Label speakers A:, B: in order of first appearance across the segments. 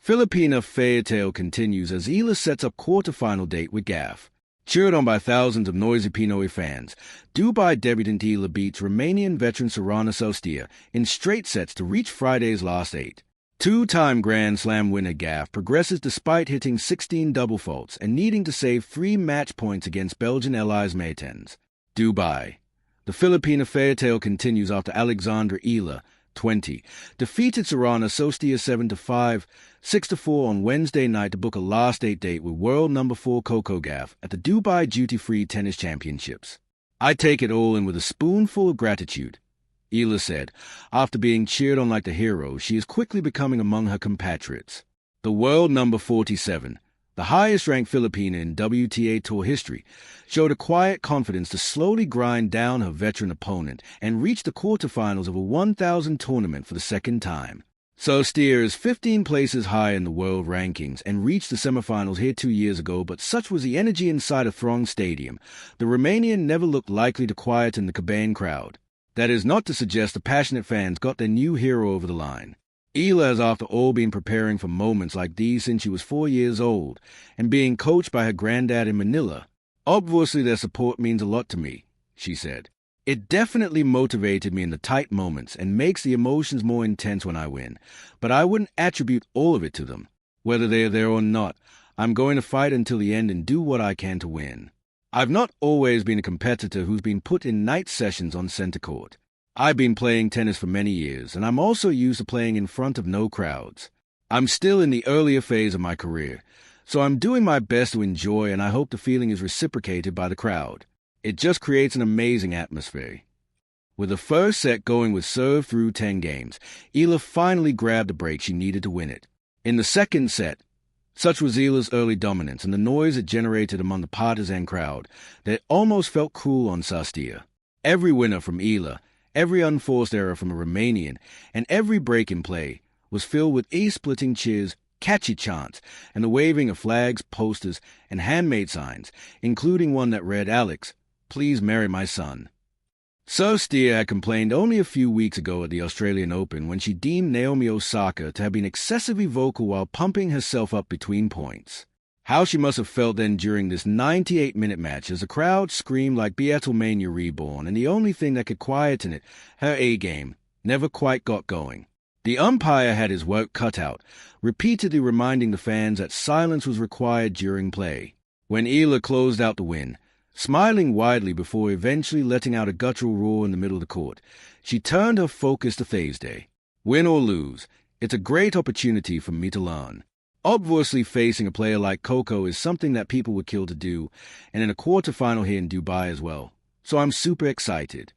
A: Filipina fairytale continues as Eala sets up quarterfinal date with Gauff. Cheered on by thousands of noisy Pinoy fans, Dubai debutant Eala beats Romanian veteran Sorana Cirstea in straight sets to reach Friday's last 8. Two-time Grand Slam winner Gauff progresses despite hitting 16 double faults and needing to save 3 match points against Belgian allies Maytens. Dubai. The Filipina fairytale continues after Alexandra Eala, 20, defeated Sorana Cirstea 7-5, 6-4 on Wednesday night to book a last 8 date with world number 4 Coco Gauff at the Dubai Duty-Free Tennis Championships. "I take it all in with a spoonful of gratitude," Eala said. After being cheered on like the hero, she is quickly becoming among her compatriots. The world number 47, the highest-ranked Filipina in WTA Tour history, showed a quiet confidence to slowly grind down her veteran opponent and reach the quarterfinals of a 1,000 tournament for the second time. Cirstea is 15 places high in the world rankings and reached the semifinals here 2 years ago, but such was the energy inside a thronged stadium, the Romanian never looked likely to quieten the Kabayan crowd. That is not to suggest the passionate fans got their new hero over the line. Eala has after all been preparing for moments like these since she was 4 years old, and being coached by her grandad in Manila. "Obviously their support means a lot to me," she said. "It definitely motivated me in the tight moments and makes the emotions more intense when I win, but I wouldn't attribute all of it to them. Whether they are there or not, I'm going to fight until the end and do what I can to win. I've not always been a competitor who's been put in night sessions on center court. I've been playing tennis for many years, and I'm also used to playing in front of no crowds. I'm still in the earlier phase of my career, so I'm doing my best to enjoy, and I hope the feeling is reciprocated by the crowd. It just creates an amazing atmosphere." With the first set going with serve through 10 games, Eala finally grabbed the break she needed to win it. In the second set, such was Eala's early dominance and the noise it generated among the partisan crowd that it almost felt cruel on Cirstea. Every winner from Eala, every unforced error from a Romanian, and every break in play was filled with ear-splitting cheers, catchy chants, and the waving of flags, posters, and handmade signs, including one that read, "Alex, please marry my son." Cirstea had complained only a few weeks ago at the Australian Open when she deemed Naomi Osaka to have been excessively vocal while pumping herself up between points. How she must have felt then during this 98-minute match as the crowd screamed like Beatlemania reborn, and the only thing that could quieten it, her A-game, never quite got going. The umpire had his work cut out, repeatedly reminding the fans that silence was required during play. When Eala closed out the win, smiling widely before eventually letting out a guttural roar in the middle of the court, she turned her focus to Thursday. "Win or lose, it's a great opportunity for me to learn. Obviously facing a player like Coco is something that people would kill to do, and in a quarterfinal here in Dubai as well, so I'm super excited."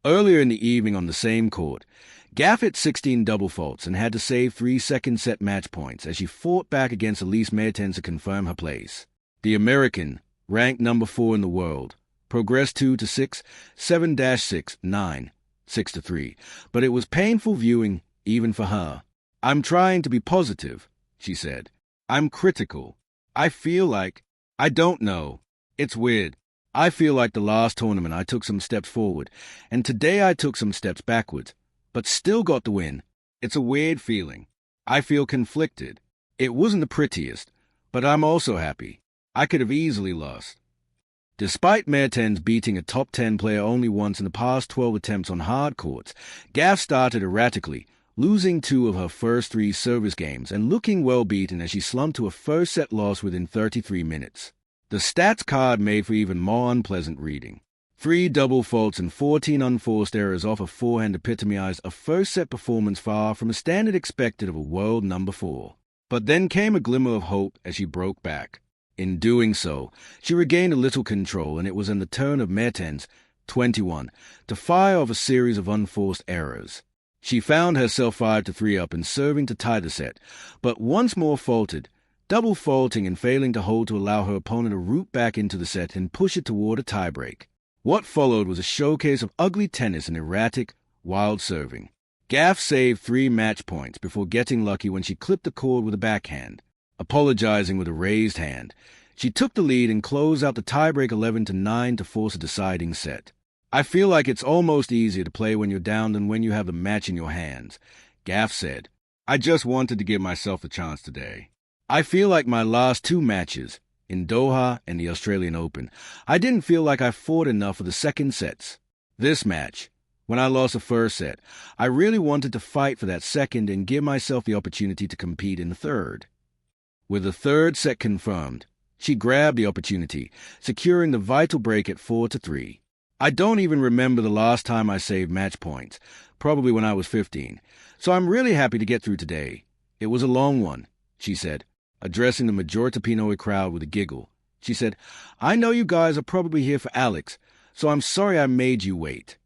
A: Earlier in the evening on the same court, Gauff hit 16 double faults and had to save 3 second-set match points as she fought back against Elise Mertens to confirm her place. The American, ranked number 4 in the world, progressed 2-6, 7-6, 9, 6-3, but it was painful viewing even for her. "I'm trying to be positive," she said. "I'm critical. I feel like, I don't know. It's weird. I feel like the last tournament I took some steps forward, and today I took some steps backwards, but still got the win. It's a weird feeling. I feel conflicted. It wasn't the prettiest, but I'm also happy. I could have easily lost." Despite Mertens beating a top 10 player only once in the past 12 attempts on hard courts, Gauff started erratically, losing 2 of her first 3 service games and looking well beaten as she slumped to a first-set loss within 33 minutes. The stats card made for even more unpleasant reading. 3 double faults and 14 unforced errors off a forehand epitomized a first-set performance far from a standard expected of a world number 4. But then came a glimmer of hope as she broke back. In doing so, she regained a little control, and it was in the turn of Mertens, 21, to fire off a series of unforced errors. She found herself 5-3 up and serving to tie the set, but once more faltered, double faulting and failing to hold to allow her opponent to root back into the set and push it toward a tiebreak. What followed was a showcase of ugly tennis and erratic, wild serving. Gauff saved 3 match points before getting lucky when she clipped the cord with a backhand. Apologizing with a raised hand, she took the lead and closed out the tiebreak 11-9 to force a deciding set. "I feel like it's almost easier to play when you're down than when you have the match in your hands," Gauff said. I just wanted to give myself a chance today. I feel like my last two matches, in Doha and the Australian Open, I didn't feel like I fought enough for the second sets. This match, when I lost the first set, I really wanted to fight for that second and give myself the opportunity to compete in the third. With the third set confirmed, she grabbed the opportunity, securing the vital break at 4-3. I don't even remember the last time I saved match points, probably when I was 15, so I'm really happy to get through today. It was a long one, she said, addressing the Majorita Pinoy crowd with a giggle. She said, I know you guys are probably here for Alex, so I'm sorry I made you wait.